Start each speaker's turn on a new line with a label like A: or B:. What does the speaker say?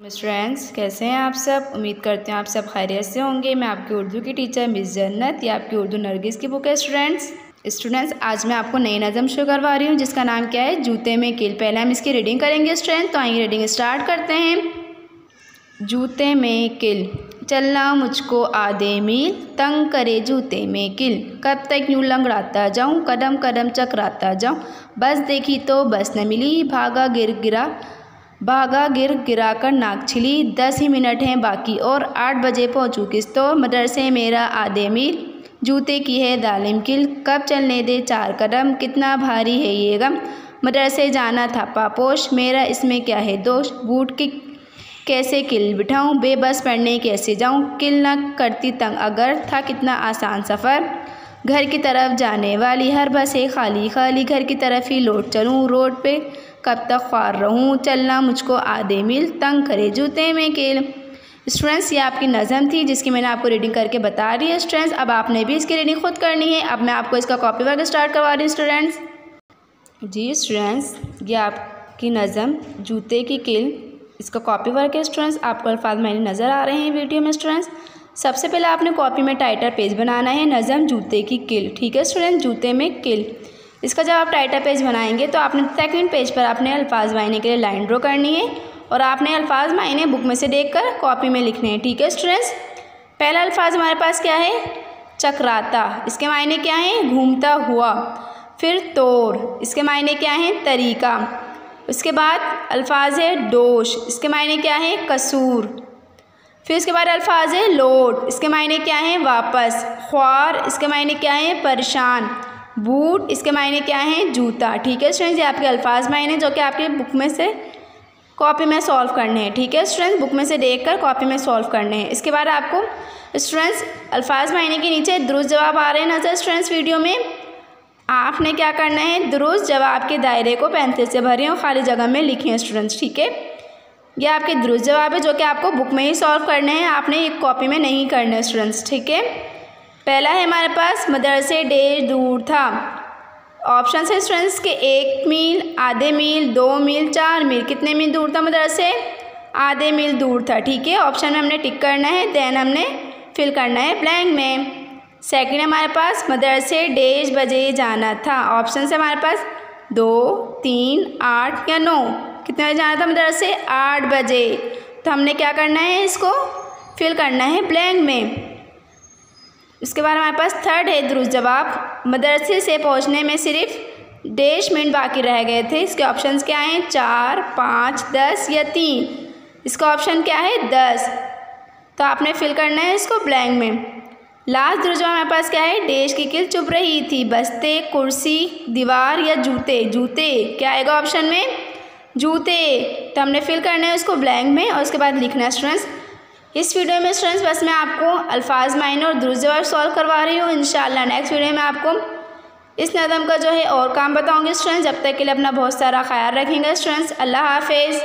A: Students, कैसे हैं आप सब। उम्मीद करते हैं आप सब खैरियत से होंगे। मैं आपकी उर्दू की टीचर मिस जन्नत, या आपकी उर्दू नरगिस की बुक है। स्टूडेंट्स आज मैं आपको नई नज़म शुरू करवा रही हूँ जिसका नाम क्या है, जूते में किल। पहले हम इसकी रीडिंग करेंगे स्टूडेंट, तो आइए रीडिंग स्टार्ट करते हैं। जूते में किल, चलना मुझको आधे मील, तंग करे जूते में किल। कब तक यूँ लंगड़ाता जाऊँ, कदम कदम चकराता जाऊँ। बस देखी तो बस न मिली, भागा गिर गिरा कर नाक छिली। 10 ही मिनट हैं बाकी और 8 बजे पहुँचूँ किस तो। मदरसे मेरा आधे मील, जूते की है दालिम किल। कब चलने दे 4 कदम, कितना भारी है ये गम। मदरसे जाना था पापोश, मेरा इसमें क्या है दोष। बूट की कैसे किल बिठाऊँ, बेबस पढ़ने कैसे जाऊँ। किल न करती तंग अगर था कितना आसान सफ़र। घर की तरफ जाने वाली हर बस है खाली खाली, घर की तरफ ही लौट चलूँ। रोड पे कब तक ख्वार रहूँ, चलना मुझको आधे मील, तंग करे जूते में किल। स्टूडेंट्स ये आपकी नज़म थी जिसकी मैंने आपको रीडिंग करके बता दी है। स्टूडेंट्स अब आपने भी इसकी रीडिंग खुद करनी है। अब मैं आपको इसका कॉपी वर्क स्टार्ट करवा रही हूँ स्टूडेंट्स। जी स्टूडेंट्स, ये आपकी नज़म जूते की किल, इसका कॉपी वर्क है। स्टूडेंट्स आपको अल्फाज मायने नज़र आ रहे हैं वीडियो में। स्टूडेंट्स सबसे पहले आपने कॉपी में टाइटल पेज बनाना है, नज़म जूते की किल। ठीक है स्टूडेंट, जूते में किल। इसका जब आप टाइटल पेज बनाएंगे तो आपने सेकंड पेज पर आपने अल्फाज मायने के लिए लाइन ड्रॉ करनी है और आपने अल्फाज मायने बुक में से देखकर कॉपी में लिखने हैं। ठीक है स्टूडेंट्स, पहला अल्फाज हमारे पास क्या है, चकराता। इसके मायने क्या हैं, घूमता हुआ। फिर तोड़, इसके मायने क्या हैं, तरीका। उसके बाद अल्फाज है दोष, इसके मायने क्या है, कसूर। फिर इसके बाद अल्फाज है लौट, इसके मायने क्या हैं, वापस। ख्वार, इसके मायने क्या हैं, परेशान। बूट, इसके मायने क्या हैं, जूता। ठीक है स्टूडेंट्स, ये आपके अल्फाज मायने जो कि आपके बुक में से कॉपी में सॉल्व करने हैं। ठीक है स्टूडेंट्स, बुक में से देखकर कॉपी में सॉल्व करने हैं। इसके बाद आपको स्टूडेंट्स अल्फाज मायने के नीचे दुरुस्त जवाब आ रहे हैं नजर स्टूडेंट्स वीडियो में। आपने क्या करना है, दुरुस्त जवाब के दायरे को पेंसिल से भरें और खाली जगह में लिखें स्टूडेंट्स। ठीक है, ये आपके दुरुस्त जवाब है जो कि आपको बुक में ही सॉल्व करने हैं, आपने एक कॉपी में नहीं करने स्टूडेंट्स। ठीक है, पहला है हमारे पास मदरसे डेढ़ दूर था। ऑप्शन है स्टूडेंट्स के 1 मील, आधे मील, 2 मील, 4 मील। कितने मील दूर था मदरसे, आधे मील दूर था। ठीक है, ऑप्शन में हमने टिक करना है, देन हमने फिल करना है ब्लैंक में। सेकंड हमारे पास मदरसे डेढ़ बजे जाना था। ऑप्शन से हमारे पास 2, 3, 8 या 9। कितने बजे जाना था मदरसे, 8 बजे। तो हमने क्या करना है, इसको फिल करना है ब्लैंक में। इसके बाद हमारे पास थर्ड है दुरुस्त जवाब, मदरसे से पहुंचने में सिर्फ 1.5 मिनट बाकी रह गए थे। इसके ऑप्शंस क्या हैं, 4, 5, 10 या 3। इसका ऑप्शन क्या है, 10। तो आपने फिल करना है इसको ब्लैंक में। लास्ट दुरुस्त जवाब हमारे पास क्या है, डेश की किल चुप रही थी। बस्ते, कुर्सी, दीवार या जूते। जूते क्या आएगा ऑप्शन में, जूते। तो हमने फिल करना है उसको ब्लैंक में और उसके बाद लिखना है स्टूडेंट्स। इस वीडियो में स्टूडेंट्स बस मैं आपको अल्फाज मायने और दुरुस्त जवाब सॉल्व करवा रही हूँ। इंशाल्लाह नेक्स्ट वीडियो में आपको इस नज़म का जो है और काम बताऊँगी स्टूडेंट्स। जब तक के लिए अपना बहुत सारा ख्याल रखेंगे स्टूडेंट्स। अल्लाह हाफिज़।